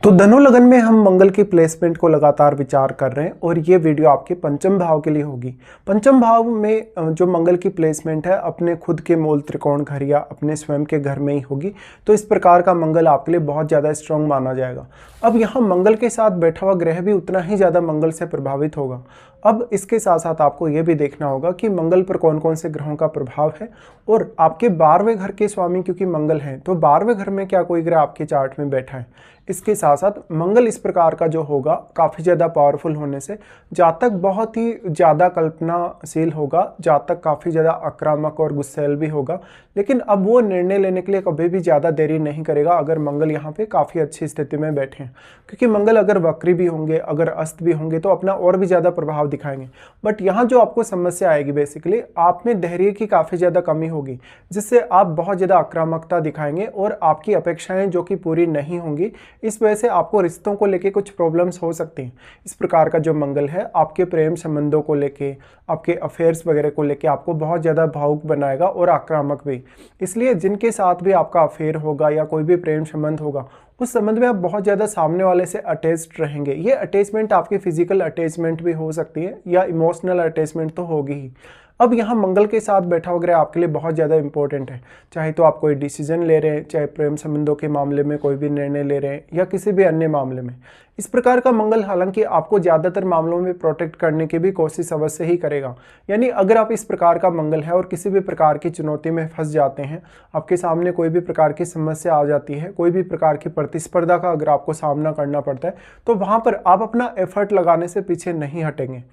तो धनु लगन में हम मंगल की प्लेसमेंट को लगातार विचार कर रहे हैं और ये वीडियो आपके पंचम भाव के लिए होगी। पंचम भाव में जो मंगल की प्लेसमेंट है अपने खुद के मूल त्रिकोण घर या अपने स्वयं के घर में ही होगी। तो इस प्रकार का मंगल आपके लिए बहुत ज़्यादा स्ट्रांग माना जाएगा। अब यहाँ मंगल के साथ बैठा हुआ ग्रह भी उतना ही ज़्यादा मंगल से प्रभावित होगा। अब इसके साथ साथ आपको ये भी देखना होगा कि मंगल पर कौन कौन से ग्रहों का प्रभाव है और आपके 12वें घर के स्वामी क्योंकि मंगल हैं तो 12वें घर में क्या कोई ग्रह आपके चार्ट में बैठा है। इसके साथ साथ मंगल इस प्रकार का जो होगा काफ़ी ज़्यादा पावरफुल होने से जातक बहुत ही ज़्यादा कल्पनाशील होगा, जातक काफ़ी ज़्यादा आक्रामक और गुस्सैल भी होगा, लेकिन अब वो निर्णय लेने के लिए कभी भी ज़्यादा देरी नहीं करेगा अगर मंगल यहाँ पे काफ़ी अच्छी स्थिति में बैठे हैं। क्योंकि मंगल अगर वक्री भी होंगे, अगर अस्त भी होंगे तो अपना और भी ज़्यादा प्रभाव दिखाएंगे। बट यहाँ जो आपको समस्या आएगी बेसिकली आप में धैर्य की काफ़ी ज़्यादा कमी होगी, जिससे आप बहुत ज़्यादा आक्रामकता दिखाएंगे और आपकी अपेक्षाएं जो कि पूरी नहीं होंगी, इस वजह से आपको रिश्तों को लेके कुछ प्रॉब्लम्स हो सकती हैं। इस प्रकार का जो मंगल है आपके प्रेम संबंधों को लेके, आपके अफेयर्स वगैरह को लेके आपको बहुत ज़्यादा भावुक बनाएगा और आक्रामक भी। इसलिए जिनके साथ भी आपका अफेयर होगा या कोई भी प्रेम संबंध होगा उस संबंध में आप बहुत ज़्यादा सामने वाले से अटैच्ड रहेंगे। ये अटैचमेंट आपकी फिजिकल अटैचमेंट भी हो सकती है या इमोशनल अटैचमेंट तो होगी ही। अब यहाँ मंगल के साथ बैठा हुआ ग्रह आपके लिए बहुत ज़्यादा इंपॉर्टेंट है, चाहे तो आप कोई डिसीजन ले रहे हैं, चाहे प्रेम संबंधों के मामले में कोई भी निर्णय ले रहे हैं या किसी भी अन्य मामले में। इस प्रकार का मंगल हालांकि आपको ज़्यादातर मामलों में प्रोटेक्ट करने की भी कोशिश अवश्य ही करेगा। यानी अगर आप इस प्रकार का मंगल है और किसी भी प्रकार की चुनौती में फंस जाते हैं, आपके सामने कोई भी प्रकार की समस्या आ जाती है, कोई भी प्रकार की प्रतिस्पर्धा का अगर आपको सामना करना पड़ता है, तो वहाँ पर आप अपना एफर्ट लगाने से पीछे नहीं हटेंगे।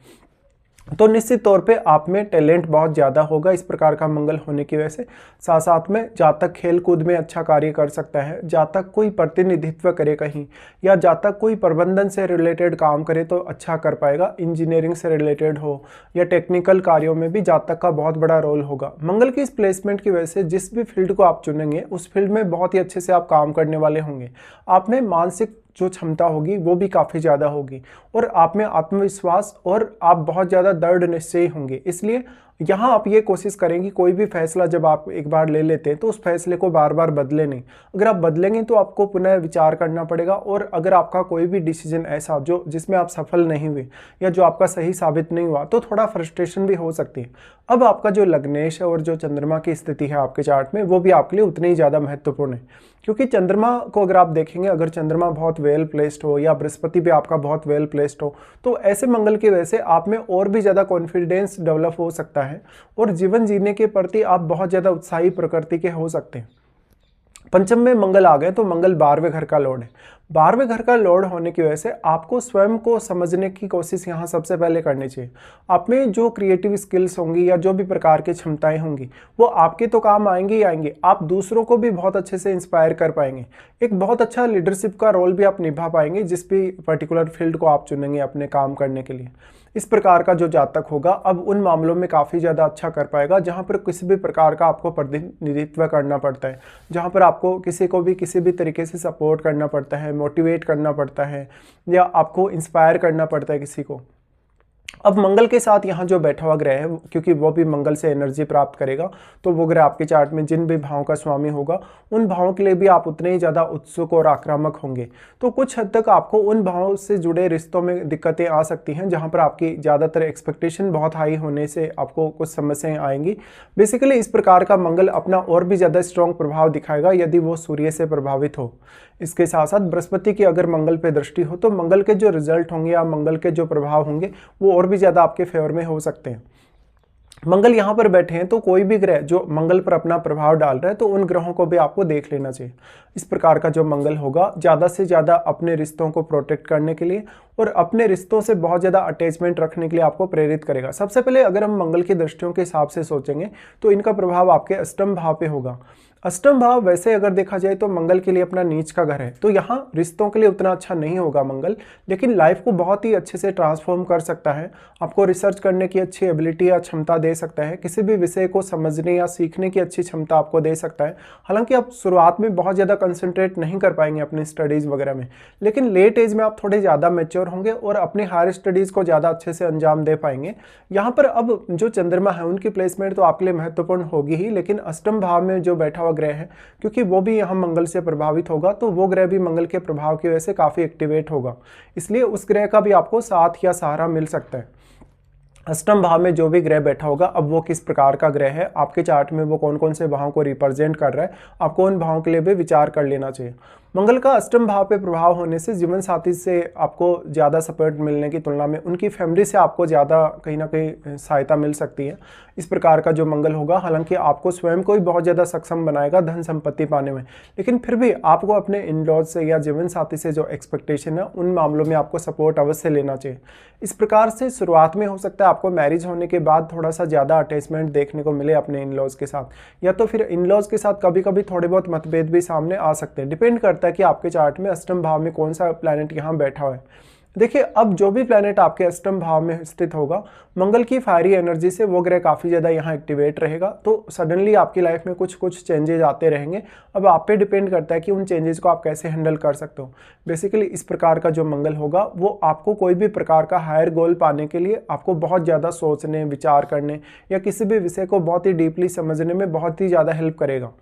तो निश्चित तौर पे आप में टैलेंट बहुत ज़्यादा होगा इस प्रकार का मंगल होने की वजह से। साथ साथ में जातक खेल कूद में अच्छा कार्य कर सकता है, जातक कोई प्रतिनिधित्व करे कहीं या जातक कोई प्रबंधन से रिलेटेड काम करे तो अच्छा कर पाएगा। इंजीनियरिंग से रिलेटेड हो या टेक्निकल कार्यों में भी जातक का बहुत बड़ा रोल होगा। मंगल की इस प्लेसमेंट की वजह से जिस भी फील्ड को आप चुनेंगे उस फील्ड में बहुत ही अच्छे से आप काम करने वाले होंगे। आप में मानसिक जो क्षमता होगी वो भी काफ़ी ज़्यादा होगी और आप में आत्मविश्वास और आप बहुत ज़्यादा दृढ़ निश्चयी होंगे। इसलिए यहाँ आप ये कोशिश करेंगे कोई भी फैसला जब आप एक बार ले लेते हैं तो उस फैसले को बार बार बदले नहीं। अगर आप बदलेंगे तो आपको पुनः विचार करना पड़ेगा और अगर आपका कोई भी डिसीजन ऐसा जो जिसमें आप सफल नहीं हुए या जो आपका सही साबित नहीं हुआ तो थोड़ा फ्रस्ट्रेशन भी हो सकती है। अब आपका जो लग्नेश है और जो चंद्रमा की स्थिति है आपके चार्ट में वो भी आपके लिए उतनी ही ज़्यादा महत्वपूर्ण है। क्योंकि चंद्रमा को अगर आप देखेंगे, अगर चंद्रमा बहुत वेल प्लेस्ड हो या बृहस्पति भी आपका बहुत वेल प्लेस्ड हो तो ऐसे मंगल की वजह से आप में और भी ज़्यादा कॉन्फिडेंस डेवलप हो सकता है और जीवन जीने के प्रति आप बहुत ज़्यादा उत्साही प्रकृति के हो सकते हैं। पंचम में मंगल आ गए तो मंगल 12वें घर का लॉर्ड है। 12वें घर का लॉर्ड होने की वजह से आपको स्वयं को समझने की कोशिश यहाँ सबसे पहले करनी चाहिए। आप में जो क्रिएटिव स्किल्स होंगी या जो भी प्रकार की क्षमताएं होंगी वो आपके तो काम आएंगी ही आएंगी, आप दूसरों को भी बहुत अच्छे से इंस्पायर कर पाएंगे। एक बहुत अच्छा लीडरशिप का रोल भी आप निभा पाएंगे जिस भी पर्टिकुलर फील्ड को आप चुनेंगे अपने काम करने के लिए। इस प्रकार का जो जातक होगा अब उन मामलों में काफ़ी ज़्यादा अच्छा कर पाएगा जहाँ पर किसी भी प्रकार का आपको प्रतिनिधित्व करना पड़ता है, जहाँ पर आपको किसी को भी किसी भी तरीके से सपोर्ट करना पड़ता है, मोटिवेट करना पड़ता है या आपको इंस्पायर करना पड़ता है किसी को। अब मंगल के साथ यहाँ जो बैठा हुआ ग्रह है क्योंकि वो भी मंगल से एनर्जी प्राप्त करेगा तो वो ग्रह आपके चार्ट में जिन भी भावों का स्वामी होगा उन भावों के लिए भी आप उतने ही ज़्यादा उत्सुक और आक्रामक होंगे। तो कुछ हद तक आपको उन भावों से जुड़े रिश्तों में दिक्कतें आ सकती हैं जहाँ पर आपकी ज़्यादातर एक्सपेक्टेशन बहुत हाई होने से आपको कुछ समस्याएं आएंगी। बेसिकली इस प्रकार का मंगल अपना और भी ज़्यादा स्ट्रॉन्ग प्रभाव दिखाएगा यदि वो सूर्य से प्रभावित हो। इसके साथ साथ बृहस्पति की अगर मंगल पे दृष्टि हो तो मंगल के जो रिजल्ट होंगे या मंगल के जो प्रभाव होंगे वो और भी ज़्यादा आपके फेवर में हो सकते हैं। मंगल यहाँ पर बैठे हैं तो कोई भी ग्रह जो मंगल पर अपना प्रभाव डाल रहा है तो उन ग्रहों को भी आपको देख लेना चाहिए। इस प्रकार का जो मंगल होगा ज़्यादा से ज़्यादा अपने रिश्तों को प्रोटेक्ट करने के लिए और अपने रिश्तों से बहुत ज़्यादा अटैचमेंट रखने के लिए आपको प्रेरित करेगा। सबसे पहले अगर हम मंगल की दृष्टियों के हिसाब से सोचेंगे तो इनका प्रभाव आपके अष्टम भाव पे होगा। अष्टम भाव वैसे अगर देखा जाए तो मंगल के लिए अपना नीच का घर है, तो यहाँ रिश्तों के लिए उतना अच्छा नहीं होगा मंगल, लेकिन लाइफ को बहुत ही अच्छे से ट्रांसफॉर्म कर सकता है। आपको रिसर्च करने की अच्छी एबिलिटी या क्षमता दे सकता है, किसी भी विषय को समझने या सीखने की अच्छी क्षमता आपको दे सकता है। हालांकि आप शुरुआत में बहुत ज़्यादा कंसंट्रेट नहीं कर पाएंगे अपनी स्टडीज़ वगैरह में, लेकिन लेट एज में आप थोड़े ज़्यादा मैच्योर मैच्योर होंगे और अपनी हायर स्टडीज़ को ज़्यादा अच्छे से अंजाम दे पाएंगे। यहाँ पर अब जो चंद्रमा है उनकी प्लेसमेंट तो आपके लिए महत्वपूर्ण होगी ही, लेकिन अष्टम भाव में जो बैठा हुआ ग्रह है क्योंकि वो भी यहाँ मंगल से प्रभावित होगा, तो वो ग्रह भी मंगल के प्रभाव की वजह से काफ़ी एक्टिवेट होगा, इसलिए उस ग्रह का भी आपको साथ या सहारा मिल सकता है। अष्टम भाव में जो भी ग्रह बैठा होगा, अब वो किस प्रकार का ग्रह है, आपके चार्ट में वो कौन कौन से भावों को रिप्रेजेंट कर रहा है, आपको उन भावों के लिए भी विचार कर लेना चाहिए। मंगल का अष्टम भाव पे प्रभाव होने से जीवन साथी से आपको ज़्यादा सपोर्ट मिलने की तुलना में उनकी फैमिली से आपको ज़्यादा कहीं ना कहीं सहायता मिल सकती है। इस प्रकार का जो मंगल होगा, हालांकि आपको स्वयं को ही बहुत ज़्यादा सक्षम बनाएगा धन संपत्ति पाने में, लेकिन फिर भी आपको अपने इन लॉज से या जीवन साथी से जो एक्सपेक्टेशन है उन मामलों में आपको सपोर्ट अवश्य लेना चाहिए। इस प्रकार से शुरुआत में हो सकता है आपको मैरिज होने के बाद थोड़ा सा ज़्यादा अटैचमेंट देखने को मिले अपने इन लॉज के साथ, या तो फिर इन लॉज के साथ कभी कभी थोड़े बहुत मतभेद भी सामने आ सकते हैं। डिपेंड करता है कि आपके चार्ट में अष्टम भाव में कौन सा प्लैनेट यहाँ बैठा हुआ है। देखिए, अब जो भी प्लैनेट आपके अष्टम भाव में स्थित होगा, मंगल की फायरी एनर्जी से वो ग्रह काफ़ी ज़्यादा यहाँ एक्टिवेट रहेगा, तो सडनली आपकी लाइफ में कुछ कुछ चेंजेज आते रहेंगे। अब आप पे डिपेंड करता है कि उन चेंजेस को आप कैसे हैंडल कर सकते हो। बेसिकली इस प्रकार का जो मंगल होगा वो आपको कोई भी प्रकार का हायर गोल पाने के लिए आपको बहुत ज़्यादा सोचने, विचार करने या किसी भी विषय को बहुत ही डीपली समझने में बहुत ही ज़्यादा हेल्प करेगा।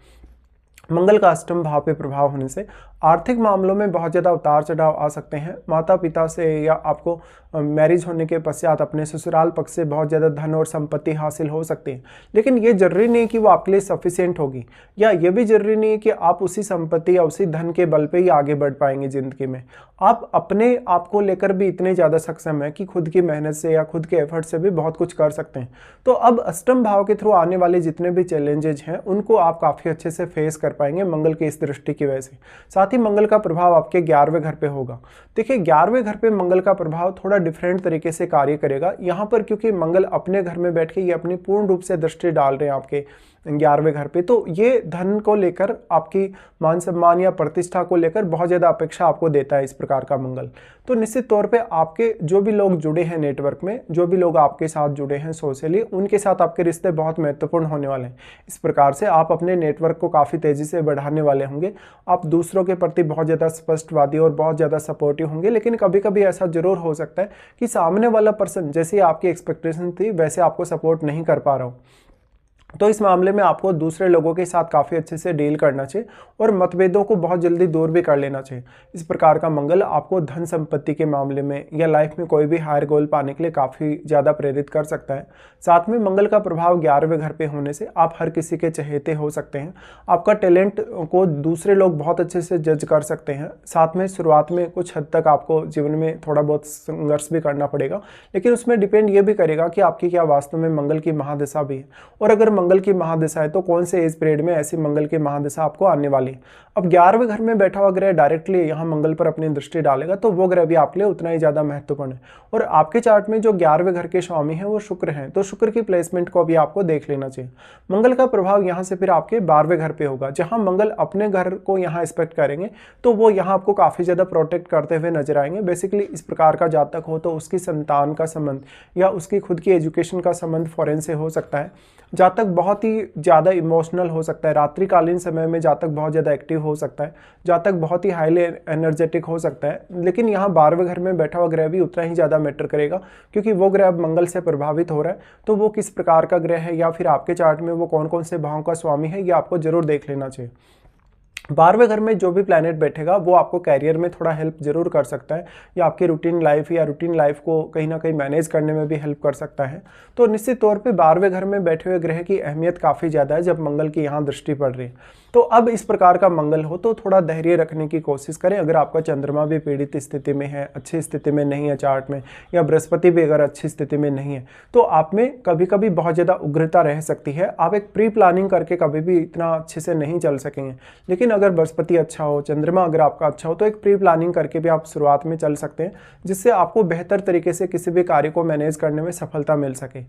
मंगल का अष्टम भाव पे प्रभाव होने से आर्थिक मामलों में बहुत ज़्यादा उतार चढ़ाव आ सकते हैं। माता पिता से या आपको मैरिज होने के पश्चात अपने ससुराल पक्ष से बहुत ज़्यादा धन और संपत्ति हासिल हो सकती है, लेकिन ये जरूरी नहीं कि वो आपके लिए सफिशिएंट होगी, या ये भी जरूरी नहीं है कि आप उसी संपत्ति या उसी धन के बल पे ही आगे बढ़ पाएंगे ज़िंदगी में। आप अपने आप को लेकर भी इतने ज़्यादा सक्षम है कि खुद की मेहनत से या खुद के एफर्ट से भी बहुत कुछ कर सकते हैं। तो अब अष्टम भाव के थ्रू आने वाले जितने भी चैलेंजेज हैं उनको आप काफ़ी अच्छे से फेस कर पाएंगे मंगल की इस दृष्टि की वजह से। साथ ही मंगल का प्रभाव आपके 11वें घर पे होगा। देखिए, 11वें घर पे मंगल का प्रभाव थोड़ा डिफरेंट तरीके से कार्य करेगा यहाँ पर, क्योंकि मंगल अपने घर में बैठ के ये अपनी पूर्ण रूप से दृष्टि डाल रहे हैं आपके 11वें घर पे, तो ये धन को लेकर, आपकी मान सम्मान या प्रतिष्ठा को लेकर बहुत ज़्यादा अपेक्षा आपको देता है इस प्रकार का मंगल। तो निश्चित तौर पे आपके जो भी लोग जुड़े हैं नेटवर्क में, जो भी लोग आपके साथ जुड़े हैं सोशली, उनके साथ आपके रिश्ते बहुत महत्वपूर्ण होने वाले हैं। इस प्रकार से आप अपने नेटवर्क को काफ़ी तेज़ी से बढ़ाने वाले होंगे। आप दूसरों के प्रति बहुत ज़्यादा स्पष्टवादी और बहुत ज़्यादा सपोर्टिव होंगे, लेकिन कभी कभी ऐसा जरूर हो सकता है कि सामने वाला पर्सन जैसी आपकी एक्सपेक्टेशन थी वैसे आपको सपोर्ट नहीं कर पा रहा हो। तो इस मामले में आपको दूसरे लोगों के साथ काफ़ी अच्छे से डील करना चाहिए और मतभेदों को बहुत जल्दी दूर भी कर लेना चाहिए। इस प्रकार का मंगल आपको धन संपत्ति के मामले में या लाइफ में कोई भी हायर गोल पाने के लिए काफ़ी ज़्यादा प्रेरित कर सकता है। साथ में मंगल का प्रभाव 11वें घर पे होने से आप हर किसी के चहेते हो सकते हैं। आपका टैलेंट को दूसरे लोग बहुत अच्छे से जज कर सकते हैं। साथ में शुरुआत में कुछ हद तक आपको जीवन में थोड़ा बहुत संघर्ष भी करना पड़ेगा, लेकिन उसमें डिपेंड ये भी करेगा कि आपकी क्या वास्तव में मंगल की महादशा भी है, और अगर मंगल की महादशा है तो कौन से एज पीरियड में ऐसी मंगल की महादशा आपको आने वाली है। अब 11वें घर में बैठा हुआ ग्रह डायरेक्टली यहाँ मंगल पर अपनी दृष्टि डालेगा, तो वो ग्रह भी आपके लिए उतना ही ज्यादा महत्वपूर्ण है। और आपके चार्ट में जो 11वें घर के स्वामी है वो शुक्र है, तो शुक्र की प्लेसमेंट को भी आपको देख लेना चाहिए। मंगल का प्रभाव यहाँ से फिर आपके 12वें घर पे होगा, जहाँ मंगल अपने घर को यहाँ एक्सपेक्ट करेंगे, तो वो यहाँ आपको काफी ज्यादा प्रोटेक्ट करते हुए नजर आएंगे। बेसिकली इस प्रकार का जातक हो तो उसकी संतान का संबंध या उसकी खुद की एजुकेशन का संबंध फॉरेन से हो सकता है। जातक बहुत ही ज़्यादा इमोशनल हो सकता है, रात्रिकालीन समय में जातक बहुत ज़्यादा एक्टिव हो सकता है, जातक बहुत ही हाईली एनर्जेटिक हो सकता है। लेकिन यहाँ 12वें घर में बैठा हुआ ग्रह भी उतना ही ज़्यादा मैटर करेगा, क्योंकि वो ग्रह अब मंगल से प्रभावित हो रहा है। तो वो किस प्रकार का ग्रह है या फिर आपके चार्ट में वो कौन कौन से भावों का स्वामी है, ये आपको जरूर देख लेना चाहिए। 12वें घर में जो भी प्लैनेट बैठेगा वो आपको कैरियर में थोड़ा हेल्प जरूर कर सकता है, या आपकी रूटीन लाइफ या रूटीन लाइफ को कहीं ना कहीं मैनेज करने में भी हेल्प कर सकता है। तो निश्चित तौर पे 12वें घर में बैठे हुए ग्रह की अहमियत काफ़ी ज़्यादा है जब मंगल की यहाँ दृष्टि पड़ रही है। तो अब इस प्रकार का मंगल हो तो थोड़ा धैर्य रखने की कोशिश करें। अगर आपका चंद्रमा भी पीड़ित स्थिति में है, अच्छी स्थिति में नहीं है चार्ट में, या बृहस्पति भी अगर अच्छी स्थिति में नहीं है, तो आप में कभी कभी बहुत ज़्यादा उग्रता रह सकती है। आप एक प्री प्लानिंग करके कभी भी इतना अच्छे से नहीं चल सकेंगे। लेकिन अगर बृहस्पति अच्छा हो, चंद्रमा अगर आपका अच्छा हो, तो एक प्री प्लानिंग करके भी आप शुरुआत में चल सकते हैं, जिससे आपको बेहतर तरीके से किसी भी कार्य को मैनेज करने में सफलता मिल सके।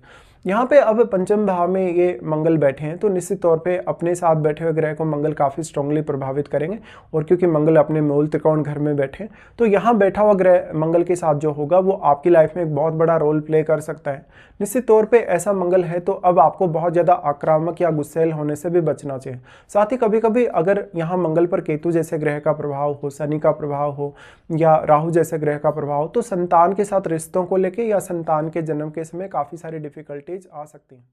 यहाँ पे अब पंचम भाव में ये मंगल बैठे हैं, तो निश्चित तौर पे अपने साथ बैठे हुए ग्रह को मंगल काफ़ी स्ट्रांगली प्रभावित करेंगे। और क्योंकि मंगल अपने मूल त्रिकोण घर में बैठे, तो यहाँ बैठा हुआ ग्रह मंगल के साथ जो होगा वो आपकी लाइफ में एक बहुत बड़ा रोल प्ले कर सकता है। निश्चित तौर पे ऐसा मंगल है तो अब आपको बहुत ज़्यादा आक्रामक या गुस्सैल होने से भी बचना चाहिए। साथ ही कभी कभी अगर यहाँ मंगल पर केतु जैसे ग्रह का प्रभाव हो, शनि का प्रभाव हो या राहु जैसे ग्रह का प्रभाव हो, तो संतान के साथ रिश्तों को लेके या संतान के जन्म के समय काफ़ी सारी डिफिकल्टीज आ सकती हैं।